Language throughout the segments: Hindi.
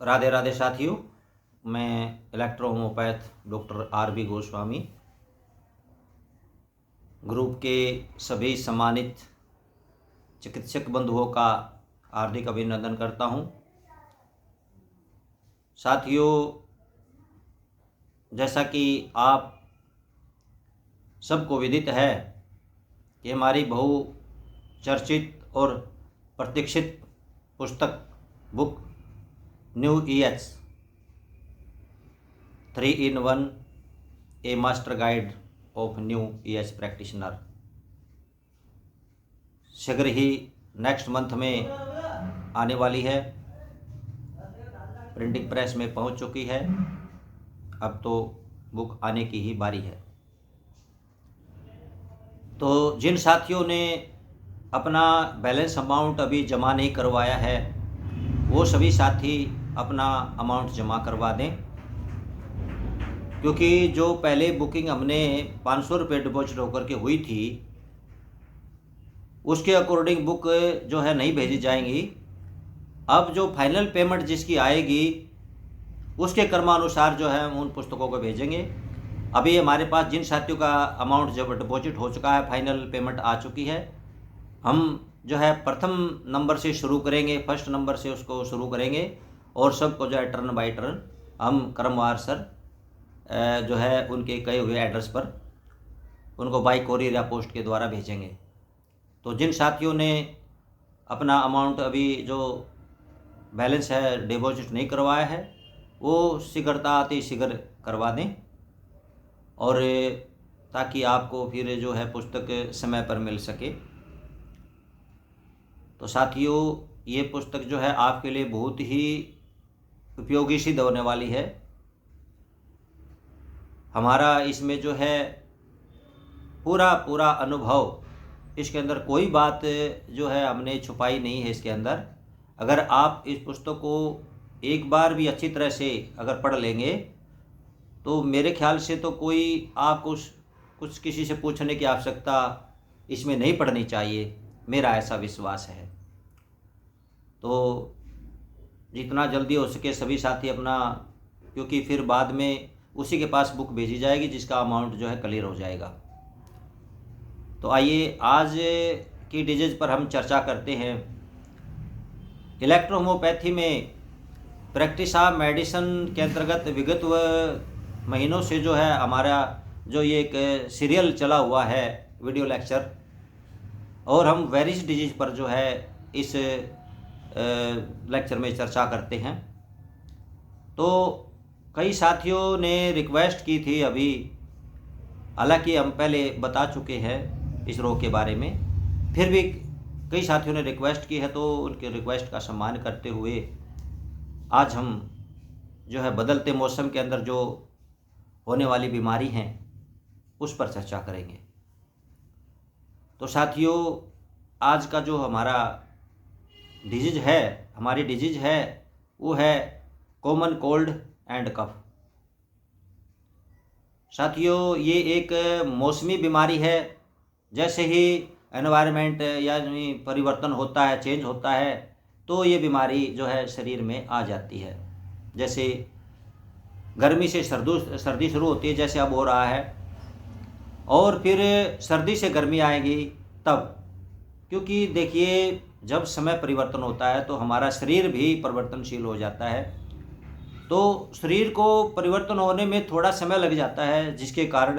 राधे राधे साथियों, मैं electro homeopath doctor RB. Goswami group के सभी सम्मानित चिकित्सक बंधुओं का हार्दिक अभिनंदन करता हूं। साथियों, जैसा कि आप सबको विदित है कि हमारी बहुचर्चित और प्रतीक्षित पुस्तक book new EH 3-in-1 A master guide of new EH practitioner शीघ्र ही नेक्स्ट मंथ में आने वाली है। प्रिंटिंग प्रेस में पहुंच चुकी है। अब तो बुक आने की ही बारी है। तो जिन साथियों ने अपना बैलेंस अमाउंट अभी जमा नहीं करवाया है, वो सभी साथी अपना अमाउंट जमा करवा दें, क्योंकि जो पहले बुकिंग हमने 500 रुपये डिपॉजिट होकर के हुई थी, उसके अकॉर्डिंग बुक जो है नहीं भेजी जाएंगी। अब जो फाइनल पेमेंट जिसकी आएगी उसके क्रमानुसार जो है उन पुस्तकों को भेजेंगे। अभी हमारे पास जिन साथियों का अमाउंट जब डिपॉजिट हो चुका है, फाइनल पेमेंट आ चुकी है, हम जो है प्रथम नंबर से शुरू करेंगे, फर्स्ट नंबर से उसको शुरू करेंगे और सबको जो है टर्न बाय टर्न हम क्रमवार सर जो है उनके कहे हुए एड्रेस पर उनको बाई कोरियर या पोस्ट के द्वारा भेजेंगे। तो जिन साथियों ने अपना अमाउंट अभी जो बैलेंस है डिपॉजिट नहीं करवाया है, वो शीघ्रता अति शीघ्र करवा दें, और ताकि आपको फिर जो है पुस्तक समय पर मिल सके। तो साथियों, ये पुस्तक जो है आपके लिए बहुत ही उपयोगी सिद्ध होने वाली है। हमारा इसमें जो है पूरा अनुभव, इसके अंदर कोई बात जो है हमने छुपाई नहीं है इसके अंदर। अगर आप इस पुस्तक को एक बार भी अच्छी तरह से अगर पढ़ लेंगे तो मेरे ख्याल से तो कोई आपको कुछ किसी से पूछने की आवश्यकता इसमें नहीं पड़नी चाहिए, मेरा ऐसा विश्वास है। तो जितना जल्दी हो सके सभी साथी अपना, क्योंकि फिर बाद में उसी के पास बुक भेजी जाएगी जिसका अमाउंट जो है क्लियर हो जाएगा। तो आइए आज की डिजीज पर हम चर्चा करते हैं। इलेक्ट्रो होम्योपैथी में प्रैक्टिस ऑफ मेडिसिन के अंतर्गत विगत महीनों से जो है हमारा जो ये एक सीरियल चला हुआ है वीडियो लेक्चर, और हम वेरियस डिजीज पर जो है इस लेक्चर में चर्चा करते हैं। तो कई साथियों ने रिक्वेस्ट की थी अभी, हालांकि हम पहले बता चुके हैं इस रोग के बारे में, फिर भी कई साथियों ने रिक्वेस्ट की है, तो उनके रिक्वेस्ट का सम्मान करते हुए आज हम जो है बदलते मौसम के अंदर जो होने वाली बीमारी हैं उस पर चर्चा करेंगे। तो साथियों, आज का जो हमारा डिजीज है, हमारी डिजीज है, वो है कॉमन कोल्ड एंड कफ। साथियों, ये एक मौसमी बीमारी है। जैसे ही एनवायरनमेंट यानी परिवर्तन होता है, चेंज होता है, तो ये बीमारी जो है शरीर में आ जाती है। जैसे गर्मी से सर्दी शुरू होती है, जैसे अब हो रहा है, और फिर सर्दी से गर्मी आएगी तब, क्योंकि देखिए जब समय परिवर्तन होता है तो हमारा शरीर भी परिवर्तनशील हो जाता है। तो शरीर को परिवर्तन होने में थोड़ा समय लग जाता है, जिसके कारण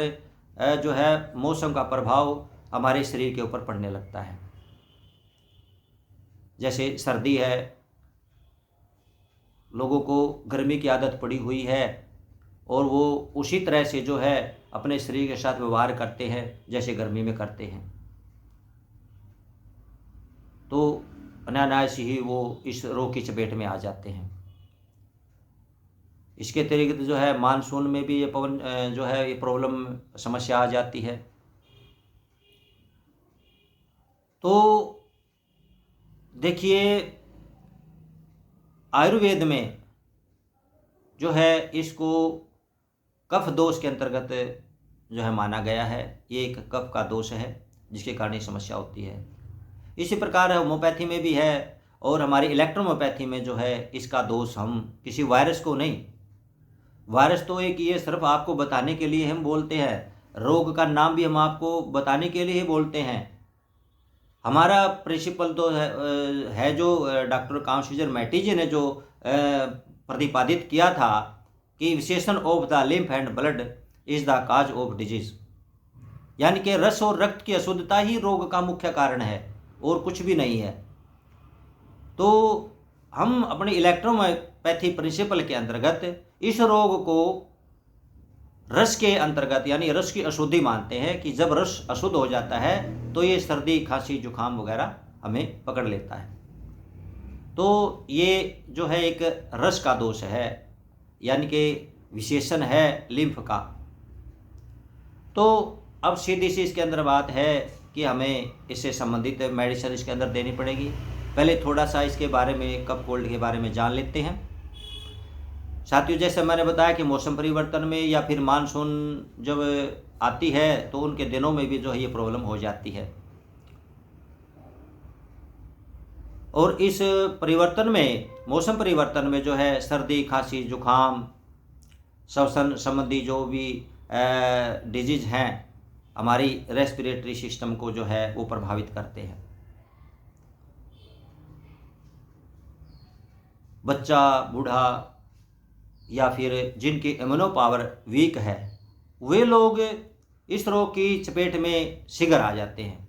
जो है मौसम का प्रभाव हमारे शरीर के ऊपर पड़ने लगता है। जैसे सर्दी है, लोगों को गर्मी की आदत पड़ी हुई है और वो उसी तरह से जो है अपने शरीर के साथ व्यवहार करते हैं जैसे गर्मी में करते हैं, तो अनायास ही वो इस रोग की चपेट में आ जाते हैं। इसके अतिरिक्त जो है मानसून में भी ये जो है ये प्रॉब्लम समस्या आ जाती है। तो देखिए, आयुर्वेद में जो है इसको कफ दोष के अंतर्गत जो है माना गया है। ये एक कफ का दोष है जिसके कारण ये समस्या होती है। इसी प्रकार होम्योपैथी में भी है, और हमारी इलेक्ट्रोहोम्योपैथी में जो है इसका दोष हम किसी वायरस को नहीं, वायरस तो एक ये सिर्फ आपको बताने के लिए हम बोलते हैं, रोग का नाम भी हम आपको बताने के लिए ही बोलते हैं। हमारा प्रिंसिपल तो है जो डॉक्टर काउंसिलर मैटी ने जो प्रतिपादित किया था कि विशेषण of the lymph and blood is the cause of disease, यानी कि रस और रक्त की अशुद्धता ही रोग का मुख्य कारण है और कुछ भी नहीं है। तो हम अपने इलेक्ट्रोहोम्योपैथी प्रिंसिपल के अंतर्गत इस रोग को रस के अंतर्गत यानी रस की अशुद्धि मानते हैं कि जब रस अशुद्ध हो जाता है तो ये सर्दी खांसी जुकाम वगैरह हमें पकड़ लेता है। तो ये जो है एक रस का दोष है, यानी कि विशेषण है लिम्फ का। तो अब सीधी सी इसके अंदर बात है कि हमें इससे संबंधित मेडिसिन इसके अंदर देनी पड़ेगी। पहले थोड़ा सा इसके बारे में, कफ कोल्ड के बारे में जान लेते हैं। साथियों, जैसे मैंने बताया कि मौसम परिवर्तन में या फिर मानसून जब आती है तो उनके दिनों में भी जो है ये प्रॉब्लम हो जाती है। और इस परिवर्तन में, मौसम परिवर्तन में जो है सर्दी खांसी जुकाम श्वसन संबंधी जो भी डिजीज हैं हमारी रेस्पिरेटरी सिस्टम को जो है वो प्रभावित करते हैं। बच्चा, बूढ़ा या फिर जिनकी इम्यूनो पावर वीक है वे लोग इस रोग की चपेट में शीघ्र आ जाते हैं।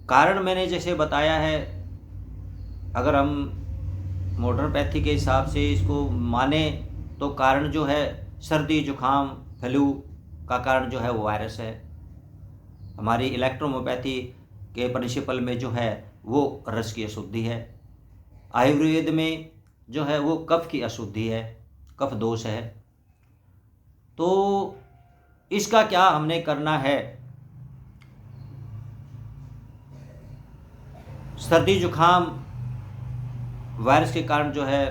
कारण मैंने जैसे बताया है, अगर हम मॉडर्नोपैथी के हिसाब से इसको माने तो कारण जो है सर्दी जुकाम फ्लू का कारण जो है वो वायरस है। हमारी इलेक्ट्रोहोम्योपैथी के प्रिंसिपल में जो है वो रस की अशुद्धि है। आयुर्वेद में जो है वो कफ की अशुद्धि है, कफ दोष है। तो इसका क्या हमने करना है? सर्दी जुकाम वायरस के कारण जो है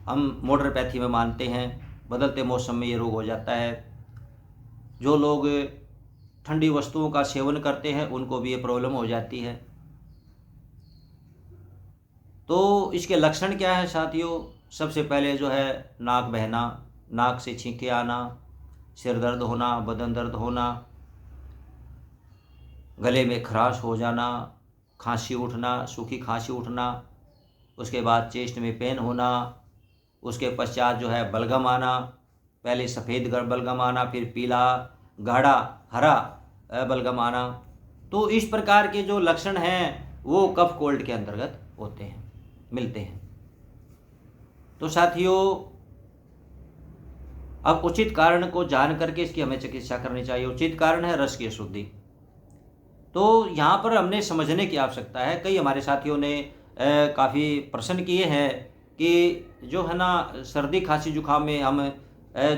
हम मॉडर्नोपैथी में मानते हैं, बदलते मौसम में ये रोग हो जाता है। जो लोग ठंडी वस्तुओं का सेवन करते हैं उनको भी ये प्रॉब्लम हो जाती है। तो इसके लक्षण क्या है साथियों? सबसे पहले जो है नाक बहना, नाक से छींके आना, सिर दर्द होना, बदन दर्द होना, गले में खराश हो जाना, खांसी उठना, सूखी खांसी उठना, उसके बाद चेस्ट में पेन होना, उसके पश्चात जो है बलगम आना, पहले सफ़ेद बलगम आना, फिर पीला गाढ़ा हरा बलगम आना। तो इस प्रकार के जो लक्षण हैं वो कफ कोल्ड के अंतर्गत होते हैं, मिलते हैं। तो साथियों, अब उचित कारण को जान करके इसकी हमें चिकित्सा करनी चाहिए। उचित कारण है रस की अशुद्धि। तो यहाँ पर हमने समझने की आवश्यकता है। कई हमारे साथियों ने काफ़ी प्रश्न किए हैं कि जो है ना सर्दी खांसी जुकाम में हम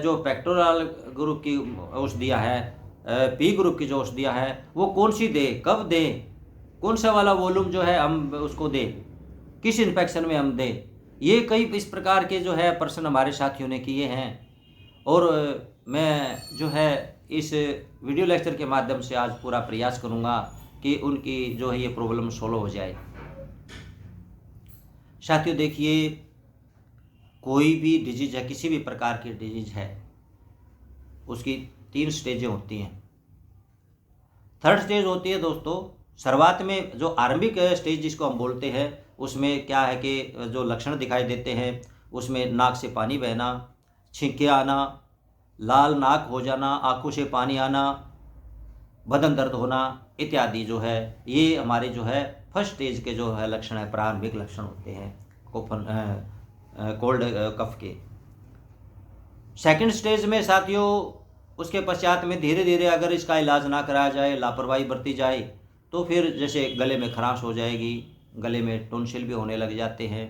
जो पेक्टोरल ग्रुप की औषधियाँ है, पी ग्रुप की जो औषधियाँ है वो कौन सी दें, कब दें, कौन सा वाला वॉल्यूम जो है हम उसको दें, किस इन्फेक्शन में हम दें। ये कई इस प्रकार के जो है प्रश्न हमारे साथियों ने किए हैं और मैं जो है इस वीडियो लेक्चर के माध्यम से आज पूरा प्रयास करूंगा कि उनकी जो है ये प्रॉब्लम सॉल्व हो जाए। साथियों देखिए, कोई भी डिजीज है, किसी भी प्रकार की डिजीज है, उसकी 3 स्टेजें होती हैं। थर्ड स्टेज होती है दोस्तों, शुरुआत में जो आरंभिक स्टेज जिसको हम बोलते हैं उसमें क्या है कि जो लक्षण दिखाई देते हैं उसमें नाक से पानी बहना, छींके आना, लाल नाक हो जाना, आंखों से पानी आना, बदन दर्द होना इत्यादि जो है ये हमारे जो है फर्स्ट स्टेज के जो है लक्षण है, प्रारंभिक लक्षण होते हैं कोल्ड कफ के। सेकंड स्टेज में साथियों उसके पश्चात में धीरे धीरे अगर इसका इलाज ना कराया जाए, लापरवाही बरती जाए तो फिर जैसे गले में खराश हो जाएगी, गले में टॉन्सिल भी होने लग जाते हैं।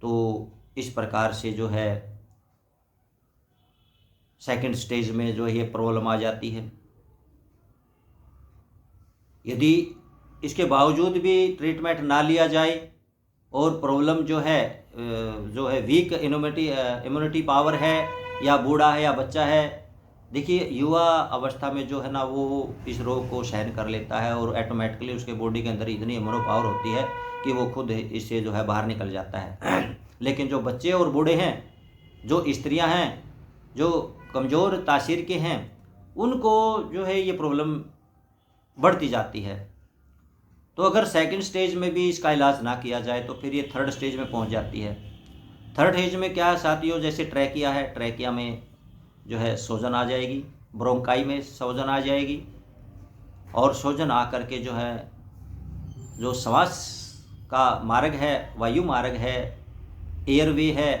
तो इस प्रकार से जो है सेकंड स्टेज में जो है ये प्रॉब्लम आ जाती है। यदि इसके बावजूद भी ट्रीटमेंट ना लिया जाए और प्रॉब्लम जो है वीक इम्यूनिटी पावर है या बूढ़ा है या बच्चा है देखिए, युवा अवस्था में जो है ना वो इस रोग को सहन कर लेता है और ऑटोमेटिकली उसके बॉडी के अंदर इतनी इम्यूनो पावर होती है कि वो खुद इससे जो है बाहर निकल जाता है। लेकिन जो बच्चे और बूढ़े हैं, जो स्त्रियां हैं, जो कमज़ोर तासीर के हैं, उनको जो है ये प्रॉब्लम बढ़ती जाती है। तो अगर सेकंड स्टेज में भी इसका इलाज ना किया जाए तो फिर ये थर्ड स्टेज में पहुंच जाती है। थर्ड स्टेज में क्या है साथियों, जैसे ट्रैकिया है, ट्रैकिया में जो है सूजन आ जाएगी, ब्रोंकाई में सूजन आ जाएगी, और सूजन आ करके जो है जो श्वास का मार्ग है, वायु मार्ग है, एयरवे है,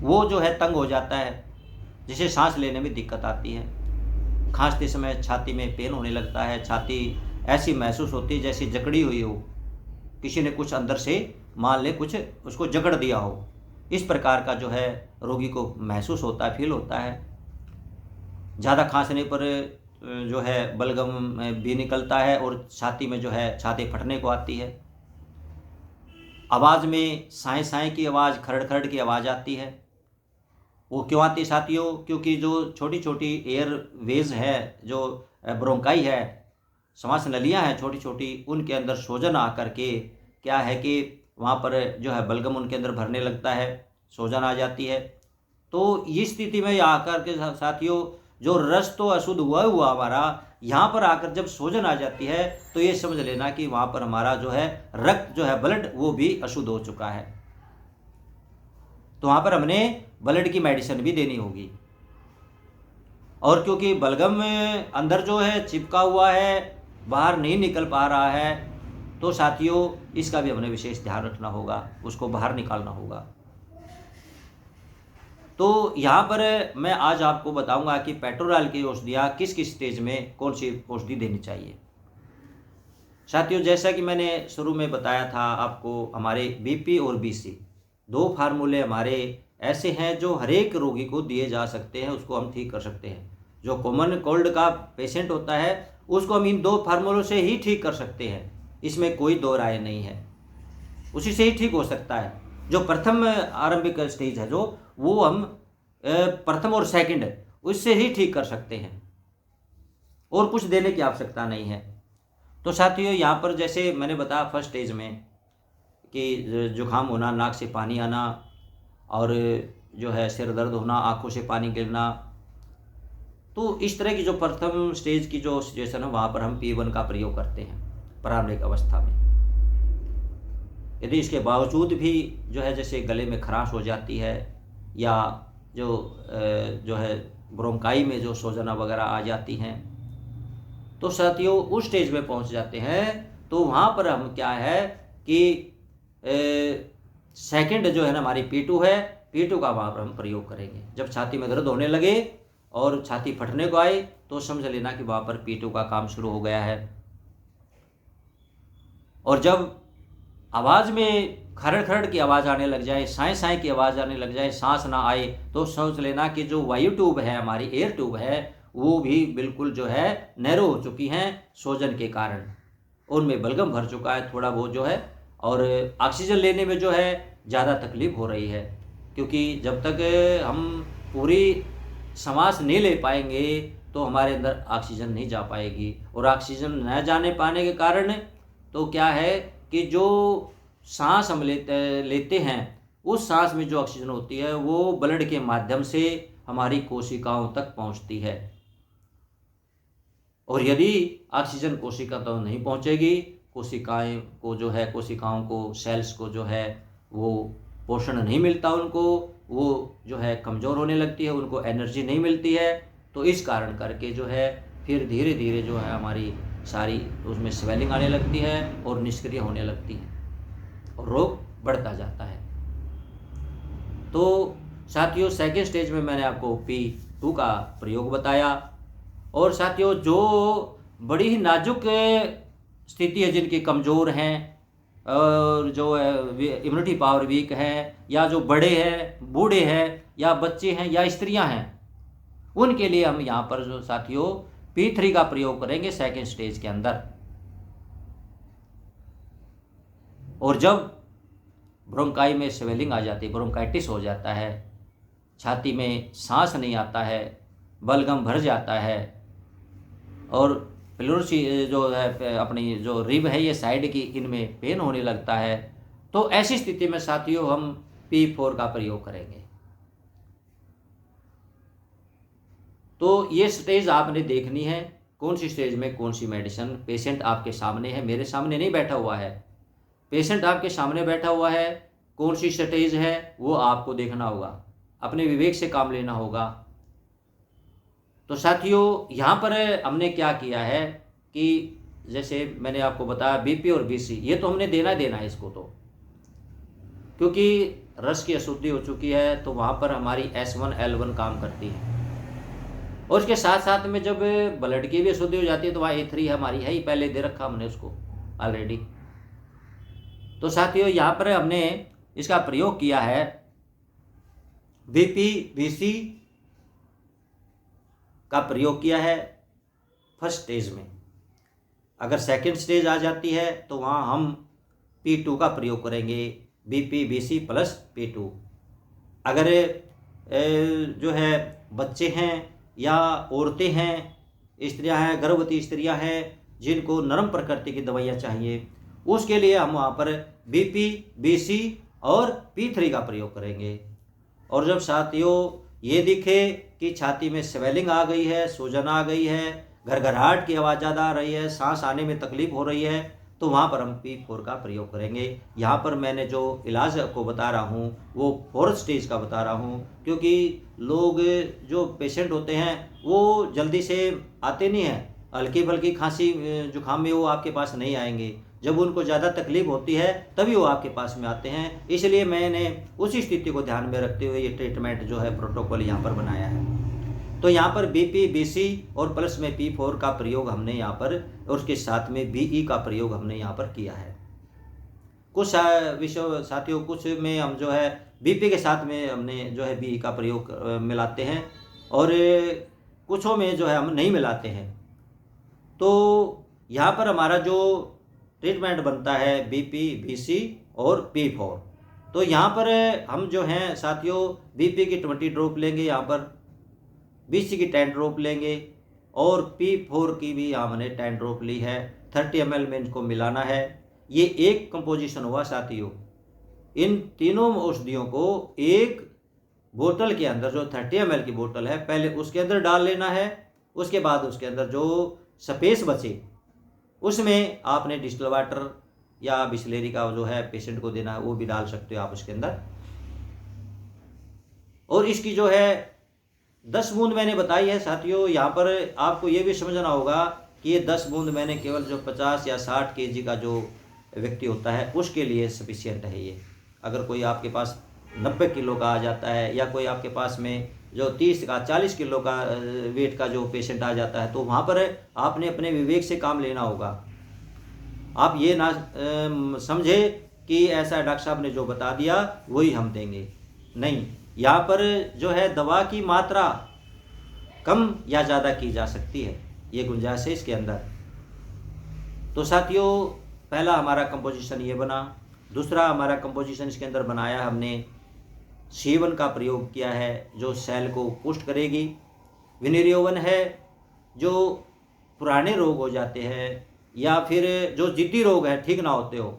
वो जो है तंग हो जाता है, जिससे सांस लेने में दिक्कत आती है। खांसते समय छाती में पेन होने लगता है, छाती ऐसी महसूस होती है जैसी जकड़ी हुई हो, किसी ने कुछ अंदर से मान ले कुछ उसको जकड़ दिया हो, इस प्रकार का जो है रोगी को महसूस होता है, फील होता है। ज़्यादा खांसने पर जो है बलगम भी निकलता है और छाती में जो है छाती फटने को आती है। आवाज़ में साए साए की आवाज़, खरड़ खरड़ की आवाज़ आती है। वो क्यों आती है साथियों? क्योंकि जो छोटी छोटी एयर वेज है, जो ब्रोंकाई है, श्वास नलियाँ हैं छोटी छोटी, उनके अंदर सूजन आ करके क्या है कि वहाँ पर जो है बलगम उनके अंदर भरने लगता है, सूजन आ जाती है। तो इस स्थिति में आकर के साथियों जो रस तो अशुद्ध हुआ हमारा, यहाँ पर आकर जब सूजन आ जाती है तो ये समझ लेना कि वहाँ पर हमारा जो है रक्त जो है ब्लड वो भी अशुद्ध हो चुका है। तो वहाँ पर हमने ब्लड की मेडिसिन भी देनी होगी। और क्योंकि बलगम अंदर जो है चिपका हुआ है, बाहर नहीं निकल पा रहा है, तो साथियों इसका भी हमें विशेष ध्यान रखना होगा, उसको बाहर निकालना होगा। तो यहाँ पर मैं आज आपको बताऊंगा कि पेट्रोल की औषधियाँ किस किस स्टेज में कौन सी औषधि देनी चाहिए। साथियों, जैसा कि मैंने शुरू में बताया था आपको, हमारे बीपी और बीसी दो फार्मूले हमारे ऐसे हैं जो हर एक रोगी को दिए जा सकते हैं, उसको हम ठीक कर सकते हैं। जो कॉमन कोल्ड का पेशेंट होता है उसको हम इन दो फार्मूलों से ही ठीक कर सकते हैं, इसमें कोई दो राय नहीं है, उसी से ही ठीक हो सकता है। जो प्रथम आरंभिक स्टेज है जो वो हम प्रथम और सेकंड उससे ही ठीक कर सकते हैं, और कुछ देने की आवश्यकता नहीं है। तो साथियों यहाँ पर जैसे मैंने बताया फर्स्ट स्टेज में कि जुकाम होना, नाक से पानी आना, और जो है सिर दर्द होना, आंखों से पानी गिरना, तो इस तरह की जो प्रथम स्टेज की जो सिचुएशन है वहाँ पर हम P1 का प्रयोग करते हैं प्रारंभिक अवस्था में। यदि इसके बावजूद भी जो है जैसे गले में खराश हो जाती है, या जो है ब्रोंकाई में जो सूजना वगैरह आ जाती हैं, तो साथियों उस स्टेज में पहुंच जाते हैं, तो वहाँ पर हम क्या है कि सेकंड जो है ना हमारी P2 है, P2 का वहाँ पर हम प्रयोग करेंगे। जब छाती में दर्द होने लगे और छाती फटने को आए तो समझ लेना कि वहाँ पर P2 का काम शुरू हो गया है। और जब आवाज़ में खरड़ खरड़ की आवाज़ आने लग जाए, साए साए की आवाज़ आने लग जाए, सांस ना आए, तो सोच लेना कि जो वायु ट्यूब है, हमारी एयर ट्यूब है, वो भी बिल्कुल जो है नैरो हो चुकी हैं सूजन के कारण, उनमें बलगम भर चुका है थोड़ा बहुत जो है, और ऑक्सीजन लेने में जो है ज़्यादा तकलीफ हो रही है। क्योंकि जब तक हम पूरी सांस नहीं ले पाएंगे तो हमारे अंदर ऑक्सीजन नहीं जा पाएगी, और ऑक्सीजन न जाने पाने के कारण तो क्या है कि जो सांस हम लेते हैं उस सांस में जो ऑक्सीजन होती है वो ब्लड के माध्यम से हमारी कोशिकाओं तक पहुंचती है, और यदि ऑक्सीजन कोशिका तक नहीं पहुंचेगी, कोशिकाएं को जो है, कोशिकाओं को, सेल्स को जो है वो पोषण नहीं मिलता, उनको वो जो है कमज़ोर होने लगती है, उनको एनर्जी नहीं मिलती है, तो इस कारण करके जो है फिर धीरे धीरे जो है हमारी सारी उसमें स्वेलिंग आने लगती है और निष्क्रिय होने लगती है और रोग बढ़ता जाता है। तो साथियों सेकेंड स्टेज में मैंने आपको P2 का प्रयोग बताया। और साथियों जो बड़ी ही नाजुक स्थिति है, जिनकी कमज़ोर हैं और जो इम्यूनिटी पावर वीक है, या जो बड़े हैं, बूढ़े हैं, या बच्चे हैं, या स्त्रियां हैं, उनके लिए हम यहाँ पर जो साथियों P3 का प्रयोग करेंगे सेकेंड स्टेज के अंदर। और जब ब्रोंकाई में स्वेलिंग आ जाती है, ब्रोंकाइटिस हो जाता है, छाती में सांस नहीं आता है, बलगम भर जाता है और प्लूरसी जो है अपनी जो रिब है ये साइड की, इनमें पेन होने लगता है, तो ऐसी स्थिति में साथियों हम P4 का प्रयोग करेंगे। तो ये स्टेज आपने देखनी है, कौन सी स्टेज में कौन सी मेडिसिन। पेशेंट आपके सामने है, मेरे सामने नहीं बैठा हुआ है, पेशेंट आपके सामने बैठा हुआ है, कौन सी स्टेज है वो आपको देखना होगा, अपने विवेक से काम लेना होगा। तो साथियों यहाँ पर हमने क्या किया है कि जैसे मैंने आपको बताया बीपी और बीसी ये तो हमने देना है इसको, तो क्योंकि रस की अशुद्धि हो चुकी है तो वहाँ पर हमारी S1 L1 काम करती है, और उसके साथ साथ में जब ब्लड की भी अशुद्धि हो जाती है तो वहाँ A3 हमारी है ही, पहले दे रखा हमने उसको ऑलरेडी। तो साथियों यहाँ पर हमने इसका प्रयोग किया है बीपी बीसी का प्रयोग किया है फर्स्ट स्टेज में। अगर सेकंड स्टेज आ जाती है तो वहाँ हम P2 का प्रयोग करेंगे, बीपी बीसी प्लस P2। अगर जो है बच्चे हैं या औरतें हैं, स्त्रियां हैं, गर्भवती स्त्रियां हैं जिनको नरम प्रकृति की दवाइयाँ चाहिए, उसके लिए हम वहाँ पर बीपी बीसी और P3 का प्रयोग करेंगे। और जब साथियों ये दिखे कि छाती में स्वेलिंग आ गई है, सूजन आ गई है, घरघराहट की आवाज़ ज़्यादा आ रही है, सांस आने में तकलीफ हो रही है, तो वहाँ पर हम P4 का प्रयोग करेंगे। यहाँ पर मैंने जो इलाज को बता रहा हूँ वो 4th स्टेज का बता रहा हूँ, क्योंकि लोग जो पेशेंट होते हैं वो जल्दी से आते नहीं हैं, हल्की फुल्की खांसी जुकाम में वो आपके पास नहीं आएंगे, जब उनको ज़्यादा तकलीफ होती है तभी वो आपके पास में आते हैं। इसलिए मैंने उसी स्थिति को ध्यान में रखते हुए ये ट्रीटमेंट जो है प्रोटोकॉल यहाँ पर बनाया है। तो यहाँ पर बीपी बीसी और प्लस में P4 का प्रयोग हमने यहाँ पर, और उसके साथ में BE का प्रयोग हमने यहाँ पर किया है। कुछ विषय साथियों, कुछ में हम जो है बीपी के साथ में हमने जो है BE का प्रयोग मिलाते हैं, और कुछों में जो है हम नहीं मिलाते हैं। तो यहाँ पर हमारा जो ट्रीटमेंट बनता है बीपी बीसी और P4। तो यहाँ पर हम जो हैं साथियों बीपी की 20 ड्रॉप लेंगे, यहाँ पर बीसी की 10 ड्रॉप लेंगे, और P4 की भी हमने 10 ड्रॉप ली है। 30 ml में इनको मिलाना है। ये एक कंपोजिशन हुआ साथियों। इन तीनों औषधियों को एक बोतल के अंदर, जो 30 ml की बोतल है, पहले उसके अंदर डाल लेना है। उसके बाद उसके अंदर जो स्पेस बचे उसमें आपने डिस्टिल वाटर या बिस्लेरी का जो है पेशेंट को देना है, वो भी डाल सकते हो आप उसके अंदर। और इसकी जो है 10 बूंद मैंने बताई है साथियों। यहाँ पर आपको ये भी समझना होगा कि ये 10 बूंद मैंने केवल जो 50 या 60 kg का जो व्यक्ति होता है उसके लिए सफिशियंट है ये। अगर कोई आपके पास 90 किलो का आ जाता है, या कोई आपके पास में जो 30 का 40 किलो का वेट का जो पेशेंट आ जाता है, तो वहाँ पर आपने अपने विवेक से काम लेना होगा। आप ये ना समझे कि ऐसा डॉक्टर साहब ने जो बता दिया वही हम देंगे, नहीं। यहाँ पर जो है दवा की मात्रा कम या ज़्यादा की जा सकती है, ये गुंजाइश है इसके अंदर। तो साथियों पहला हमारा कंपोजिशन ये बना। दूसरा हमारा कंपोजिशन इसके अंदर बनाया हमने C1 का प्रयोग किया है, जो सेल को पुष्ट करेगी। विनिरियोवन है, जो पुराने रोग हो जाते हैं या फिर जो जिद्दी रोग है ठीक ना होते हो,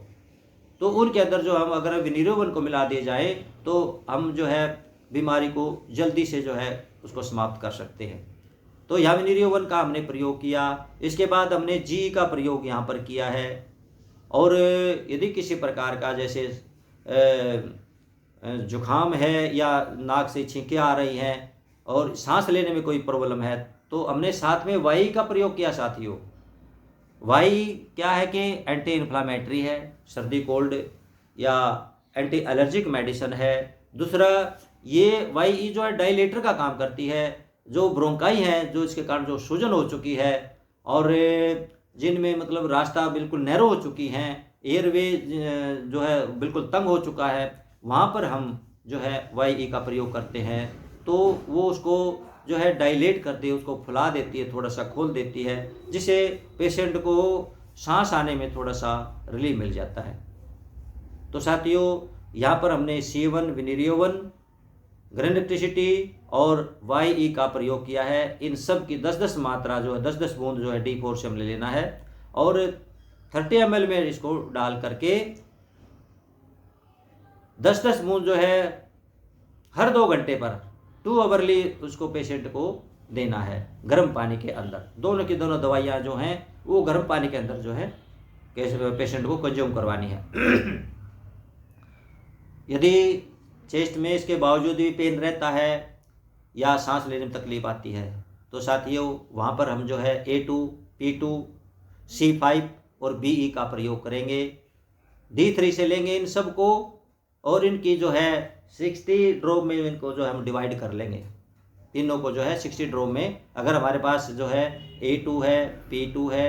तो उनके अंदर जो हम अगर विनिरियोवन को मिला दिए जाए तो हम जो है बीमारी को जल्दी से जो है उसको समाप्त कर सकते हैं। तो यहाँ विनिरियोवन का हमने प्रयोग किया। इसके बाद हमने जी का प्रयोग यहाँ पर किया है। और यदि किसी प्रकार का जैसे जुखाम है या नाक से छींकें आ रही हैं और सांस लेने में कोई प्रॉब्लम है, तो हमने साथ में वाई का प्रयोग किया साथियों। वाई क्या है कि एंटी इन्फ्लामेटरी है, सर्दी कोल्ड या एंटी एलर्जिक मेडिसिन है। दूसरा ये वाई जो है डायलेटर का काम करती है, जो ब्रोंकाई है, जो इसके कारण जो सूजन हो चुकी है और जिनमें मतलब रास्ता बिल्कुल नैरो हो चुकी हैं, एयरवे जो है बिल्कुल तंग हो चुका है, वहाँ पर हम जो है वाई का प्रयोग करते हैं। तो वो उसको जो है डायलेट करती है, उसको फुला देती है, थोड़ा सा खोल देती है, जिससे पेशेंट को सांस आने में थोड़ा सा रिलीफ मिल जाता है। तो साथियों यहाँ पर हमने C1 विनिरियोवन, ग्रेनेक्टिसिटी और YE का प्रयोग किया है। इन सब की 10-10 मात्रा जो है 10-10 बूंद जो है D4 से हमने लेना है और 30 ml में इसको डाल करके 10-10 बूंद जो है हर 2 घंटे पर 2 आवरली उसको पेशेंट को देना है गर्म पानी के अंदर। दोनों की दोनों दवाइयाँ जो हैं वो गर्म पानी के अंदर जो है पेशेंट को कंज्यूम करवानी है। यदि चेस्ट में इसके बावजूद भी पेन रहता है या सांस लेने में तकलीफ आती है तो साथियों वहाँ पर हम जो है A2, P2, C5 और BE का प्रयोग करेंगे। D3 से लेंगे इन सब को और इनकी जो है 60 ड्रॉप में इनको जो है हम डिवाइड कर लेंगे। तीनों को जो है 60 ड्रॉप में, अगर हमारे पास जो है A2 है, P2 है,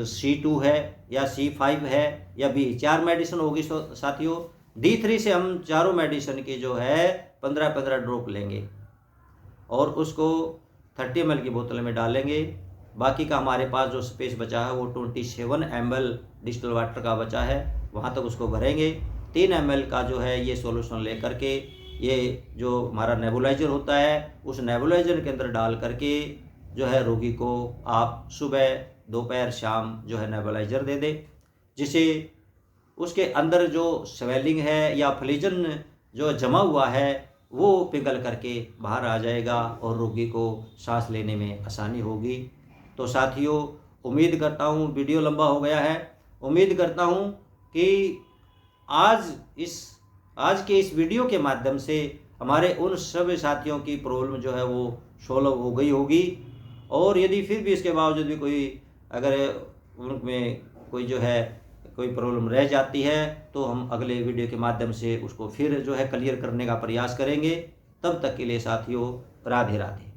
C2 है या C5 है या B, 4 मेडिसिन होगी साथियों। D3 से हम चारों मेडिसिन की जो है 15-15 ड्रॉप लेंगे और उसको 30 ml की बोतल में डालेंगे। बाकी का हमारे पास जो स्पेस बचा है वो 27 ml डिस्टिल वाटर का बचा है, वहाँ तक उसको भरेंगे। 3 ml का जो है ये सॉल्यूशन ले करके ये जो हमारा नेबुलाइजर होता है उस नेबुलाइजर के अंदर डाल करके जो है रोगी को आप सुबह, दोपहर, शाम जो है नेबुलाइजर दे दें, जिससे उसके अंदर जो स्वेलिंग है या फ्लीजन जो जमा हुआ है वो पिघल करके बाहर आ जाएगा और रोगी को सांस लेने में आसानी होगी। तो साथियों उम्मीद करता हूँ, वीडियो लंबा हो गया है, उम्मीद करता हूँ कि आज के इस वीडियो के माध्यम से हमारे उन सभी साथियों की प्रॉब्लम जो है वो सॉल्व हो गई होगी। और यदि फिर भी इसके बावजूद भी कोई अगर उनमें कोई जो है कोई प्रॉब्लम रह जाती है तो हम अगले वीडियो के माध्यम से उसको फिर जो है क्लियर करने का प्रयास करेंगे। तब तक के लिए साथियों राधे राधे।